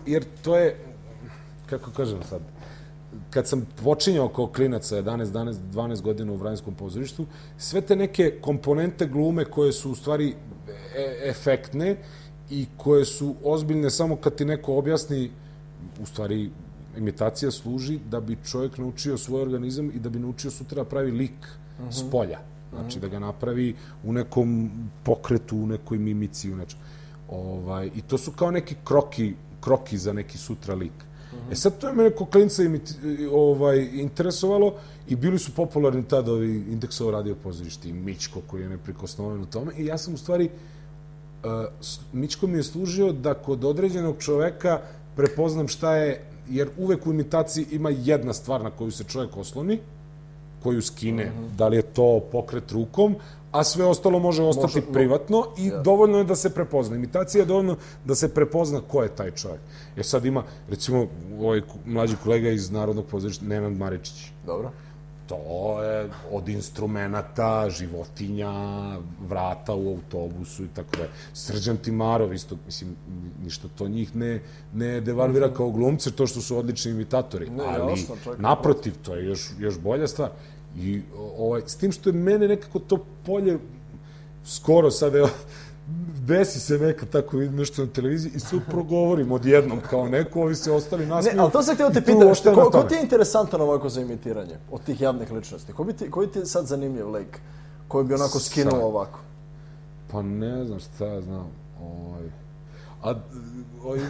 jer to je, kako kažem sad, kad sam počinjao kao klinac sa 12 godina u Vranjskom pozorištu, sve te neke komponente glume koje su u stvari efektne i koje su ozbiljne samo kad ti neko objasni, u stvari imitacija služi da bi čovjek naučio svoj organizam i da bi naučio sutra da pravi lik s polja. Znači da ga napravi u nekom pokretu, u nekoj mimici, u nečem. I to su kao neki kroki za neki sutra lik. Sad to je mene ko klinca interesovalo i bili su popularni tada ovi Indeksovo radio pozorište i Mićko koji je neprikosnoven u tome. I ja sam u stvari, Mićko mi je služio da kod određenog čoveka prepoznam šta je, jer uvek u imitaciji ima jedna stvar na koju se čovjek osloni, koju skine, da li je to pokret rukom, a sve ostalo može ostati privatno i dovoljno je da se prepozna. Imitacija je dovoljno da se prepozna ko je taj čovjek. Sad ima, recimo, ovaj mlađi kolega iz Narodnog pozorišta, Nenad Maričić. Dobro. To je od instrumenata, životinja, vrata u autobusu i tako da. Srđan Timarov isto, mislim, ništa to njih ne devalvira kao glumce, to što su odlični imitatori. Ali, naprotiv, to je još bolja stvar. I s tim što je mene nekako to polje skoro sad, evo, desi se neka tako nešto na televiziji i sve progovorim odjednom kao neko, ovi se ostali nasmiju. Ne, ali to sam htio te pitati, ko ti je interesantan ovako za imitiranje od tih javnih ličnosti? Koji ti je sad zanimljiv lik koji bi onako skinuo ovako? Pa ne znam šta ja znam.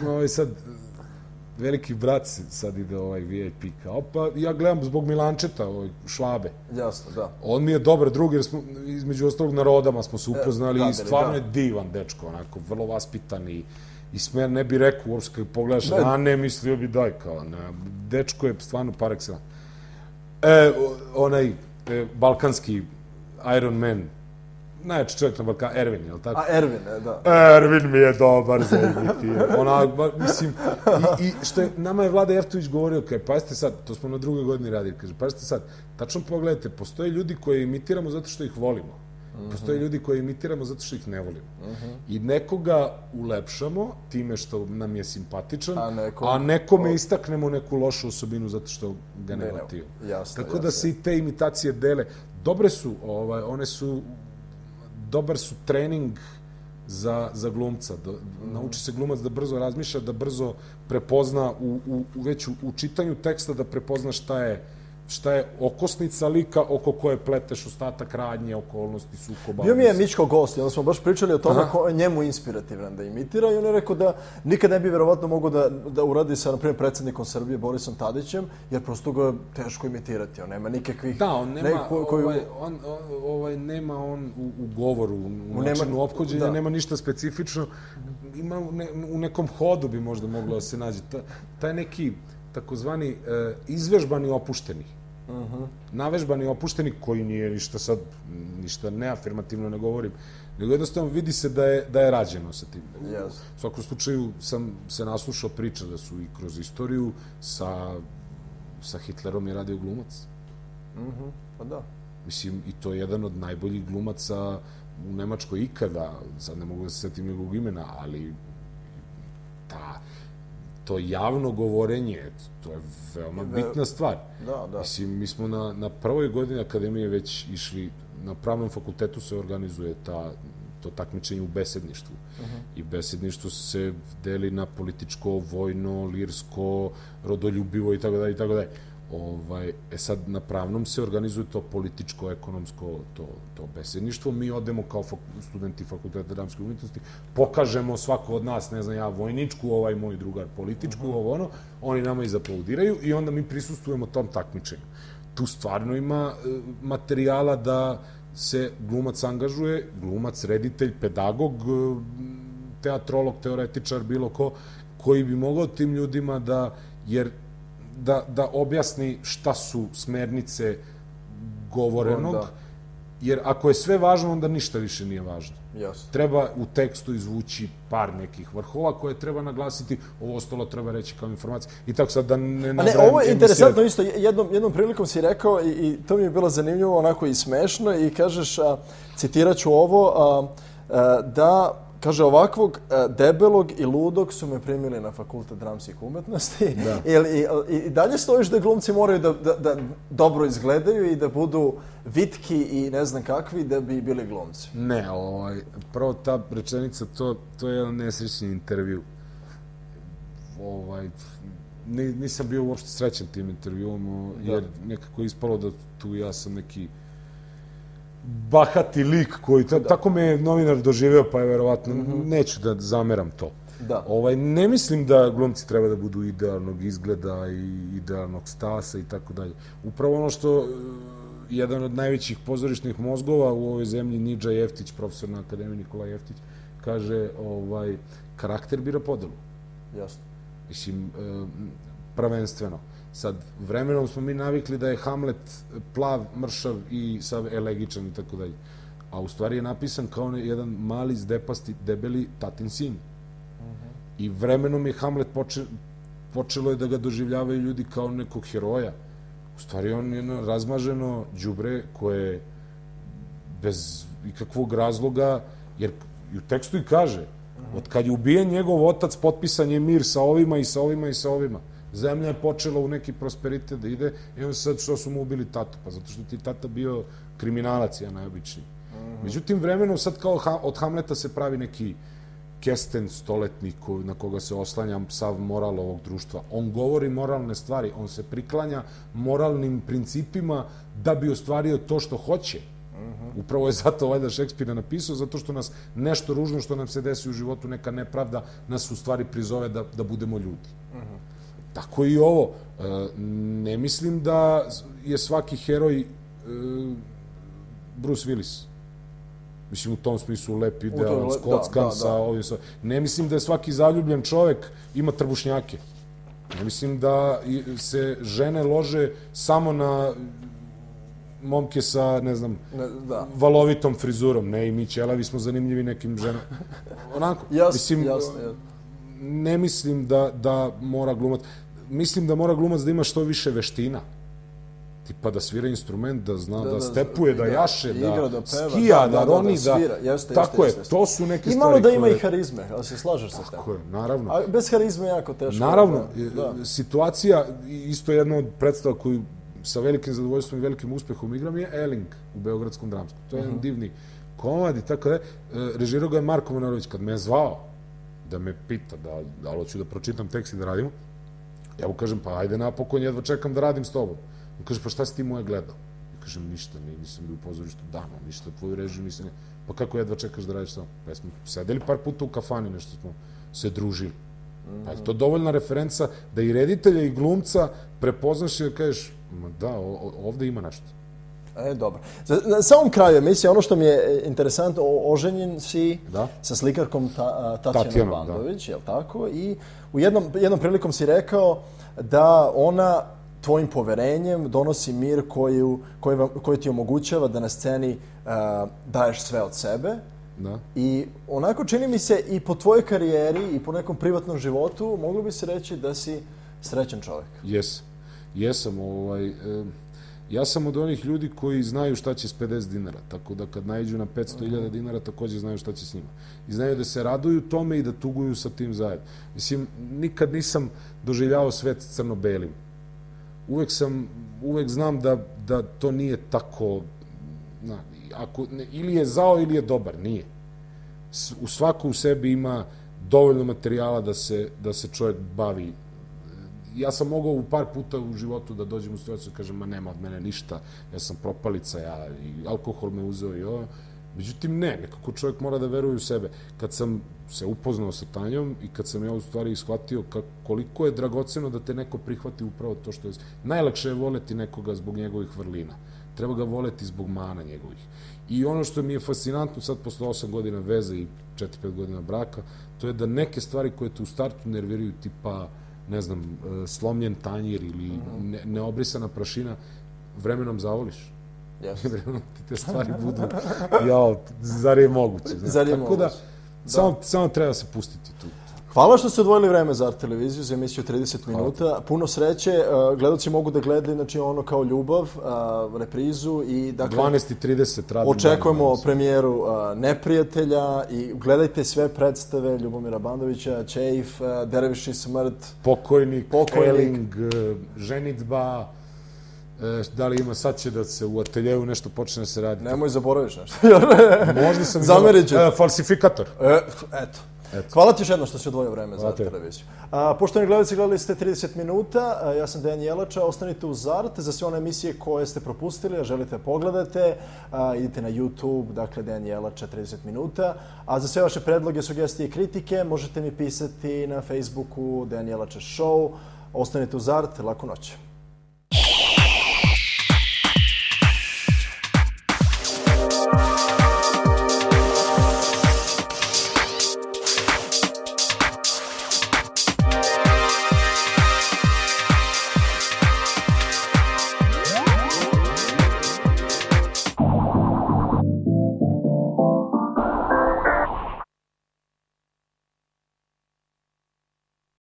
Ima sad, veliki brat sad ide VIP kao, pa ja gledam zbog Milančeta, Švabe. Jasno, da. On mi je dobar drug jer smo, između ostalog na Rodama smo se upoznali i stvarno je divan dečko, onako, vrlo vaspitan i smer ne bi rekao uopšte kad pogledaš, a ne mislio bi daj kao, dečko je stvarno par excellence. Onaj balkanski Iron Man, najjači čovjek na Balkanu, Ervin, je li tako? A, Ervin, da. Ervin mi je dobar za imitiranje. Mislim, i što je, nama je Vlada Jeftović govorio, pazite sad, to smo na drugoj godini radili, kaže, pazite sad, tačno pogledajte, postoje ljudi koje imitiramo zato što ih volimo. Postoje ljudi koje imitiramo zato što ih ne volimo. I nekoga ulepšamo time što nam je simpatičan, a nekome istaknemo neku lošu osobinu zato što ga ne vatio. Tako da se i te imitacije dele. Dobre su, one su dobar su trening za glumca. Nauči se glumac da brzo razmišlja, da brzo prepozna već u čitanju teksta, da prepozna šta je okosnica lika oko koje pleteš ostatak radnje, okolnosti, sukoba. Bio mi je Mićko gost i onda smo baš pričali o tome ko je njemu inspirativan da imitira i on je rekao da nikad ne bi verovatno mogao da uradi sa, na primjer, predsjednikom Srbije Borisom Tadićem, jer prosto ga je teško imitirati. On nema nikakvih... Da, on nema u govoru, u načinu ophođenja, nema ništa specifično. Ima u nekom hodu bi možda moglo da se nađe. Taj neki takozvani izvežbani opušteni. Navežbani opušteni, koji nije ništa neafirmativno ne govorim, nego jednostavno vidi se da je rađeno sa tim. U svakom slučaju sam se naslušao priča da su i kroz istoriju sa Hitlerom je radio glumac. Pa da. Mislim, i to je jedan od najboljih glumaca u Nemačkoj ikada, sad ne mogu da se setim njegovog imena, ali to javno govorenje, to je veoma bitna stvar. Mislim, mi smo na prvoj godini akademije već išli, na pravnom fakultetu se organizuje to takmičenje u besedništvu. I besedništvo se deli na političko, vojno, lirsko, rodoljubivo i tako dalje i tako dalje. Sad na pravnom se organizuje to političko, ekonomsko, to besedništvo. Mi odemo kao studenti fakulteta dramske umjetnosti, pokažemo svako od nas, ne znam ja, vojničku, ovaj moj drugar političku, ovo ono, oni nama izaplaudiraju i onda mi prisustvujemo tom takmičenju. Tu stvarno ima materijala da se glumac angažuje, glumac, reditelj, pedagog, teatrolog, teoretičar, bilo ko, koji bi mogao tim ljudima da objasni šta su smernice govorenog, jer ako je sve važno, onda ništa više nije važno. Treba u tekstu izvući par nekih vrhova koje treba naglasiti, ovo ostalo treba reći kao informacija. I tako sad da ne nabrajem... Ovo je interesantno isto, jednom prilikom si rekao i to mi je bilo zanimljivo, onako i smešno, i kažeš, citirat ću ovo, da kaže ovakvog debelog i ludog su me primili na fakultet dramskih umetnosti. I dalje stojiš da glumci moraju da dobro izgledaju i da budu vitki i ne znam kakvi da bi bili glumci. Ne, prvo ta rečenica, to je jedan nesrećni intervju. Nisam bio uopšte srećan tim intervjuom, jer nekako je ispalo da tu ja sam neki bahati lik koji, tako me je novinar doživeo, pa je verovatno, neću da zameram to. Ne mislim da glumci treba da budu idealnog izgleda i idealnog stasa i tako dalje. Upravo ono što jedan od najvećih pozorišnih mozgova u ovoj zemlji, Nidža Jeftić, profesor na Akademiji Nikola Jeftić, kaže karakter bira podelu. Jasno. Mislim, prvenstveno. Sad, vremenom smo mi navikli da je Hamlet plav, mršav i sav elegičan i tako dalje. A u stvari je napisan kao jedan mali, zdepasti, debeli tatin sin. I vremenom je Hamlet počelo je da ga doživljavaju ljudi kao nekog heroja. U stvari on je razmaženo đubre koje bez ikakvog razloga, jer i u tekstu i kaže, od kad je ubijen njegov otac, potpisan je mir sa ovima i sa ovima i sa ovima. Zemlja je počela u neki prosperitet da ide i on sad što su mu ubili tatu, pa zato što ti tata bio kriminalac, ja najobičniji. Međutim, vremenom sad kao od Hamleta se pravi neki kesten stoletnik na koga se oslanja sav moral ovog društva. On govori moralne stvari, on se priklanja moralnim principima da bi ostvario to što hoće. Upravo je zato valjda Šekspira napisao, zato što nas nešto ružno što nam se desi u životu, neka nepravda, nas u stvari prizove da budemo ljudi. Tako i ovo. Ne mislim da je svaki heroj Bruce Willis. Mislim, u tom smislu lep, idealan, skockan sa ovim... Ne mislim da je svaki zaljubljen čovek ima trbušnjake. Ne mislim da se žene lože samo na momke sa, ne znam, valovitom frizurom. Ne, i mi ćelavi smo zanimljivi nekim ženama. Onako, mislim, ne mislim da mora glumac... Mislim da mora glumac da ima što više veština. Tipa da svira instrument, da zna da stepuje, da jaše, da skija, da roni, da... Tako je, to su neke stvari koje... I malo da ima i harizme, ali se slažeš sa tem. Tako je, naravno. A bez harizme je jako teško. Naravno, situacija, isto jedna od predstava koju sa velikim zadovoljstvom i velikim uspehom igram je Elling u Beogradskom dramskom. To je jedan divni komad i tako da je. Režirao ga je Marko Manojlović. Kad me je zvao da me pita da li hoću da pročitam tekst i da radimo, ja mu kažem, pa ajde napokon, jedva čekam da radim s tobom. On kaže, pa šta si ti moje gledao? Ja kažem, ništa, nisam bio u pozorištu dana, ništa, tvoju režiju nisam... Pa kako jedva čekaš da radiš s tobom? Pa smo sedeli par puta u kafani, nešto smo se družili. Pa je to dovoljna referenca da i reditelja i glumca prepoznaš i da kažeš, da, ovde ima nešto. Dobro. Na samom kraju emisije, ono što mi je interesantno, oženjen si sa slikarkom Tatjanom Bandović, je li tako? I u jednom prilikom si rekao da ona tvojim poverenjem donosi mir koji ti omogućava da na sceni daješ sve od sebe. I onako čini mi se i po tvojoj karijeri i po nekom privatnom životu moglo bi se reći da si srećan čovjek. Jesam. Ja sam od onih ljudi koji znaju šta će s 50 dinara, tako da kad naiđu na 500.000 dinara također znaju šta će s njima. I znaju da se raduju tome i da tuguju sa tim zajedno. Mislim, nikad nisam doživljavao svet crno-belim. Uvek znam da to nije tako, ili je zao ili je dobar, nije. Svako u sebi ima dovoljno materijala da se čovjek bavi. Ja sam mogao u par puta u životu da dođem u situaciju i kažem, ma nema od mene ništa, ja sam propalica, i alkohol me uzeo i ovo. Međutim, ne, nekako čovjek mora da veruje u sebe. Kad sam se upoznao sa Tanjom i kad sam ja u stvari shvatio koliko je dragoceno da te neko prihvati upravo to što je... Najlakše je voleti nekoga zbog njegovih vrlina. Treba ga voleti zbog mana njegovih. I ono što mi je fascinantno sad posle 8 godina veze i 4-5 godina braka, to je da neke stvari koje te u startu nerviraju, tipa, ne znam, slomljen tanjir ili neobrisana prašina, vremenom zavoliš. Vremenom ti te stvari budu, zar je moguće. Tako da, samo treba se pustiti tu. Hvala što ste odvojili vreme za Art televiziju, za emisiju 30 minuta. Puno sreće. Gledalci mogu da gledaju, znači, ono kao Ljubav, reprizu i dakle... 12:30 radim. Očekujemo premijeru Neprijatelja i gledajte sve predstave Ljubomira Bandovića, Čejf, Dervišni smrt, Pokojnik, Eling, Ženitba. Da li ima, sad će da se u ateljevu nešto počne da se radi. Nemoj zaboraviš nešto. Možda sam Zamerit ću. Falsifikator. Eto. Hvala ti još jedno što si odvojio vreme za televiziju. Poštovani gledalci, gledali ste 30 minuta. Ja sam Dejan Jelača. Ostanite uz Art za sve one emisije koje ste propustili, a želite da pogledate. Idite na YouTube, dakle Dejan Jelača 30 minuta. A za sve vaše predloge, sugestije i kritike možete mi pisati na Facebooku Dejan Jelača Show. Ostanite uz Art. Laku noć.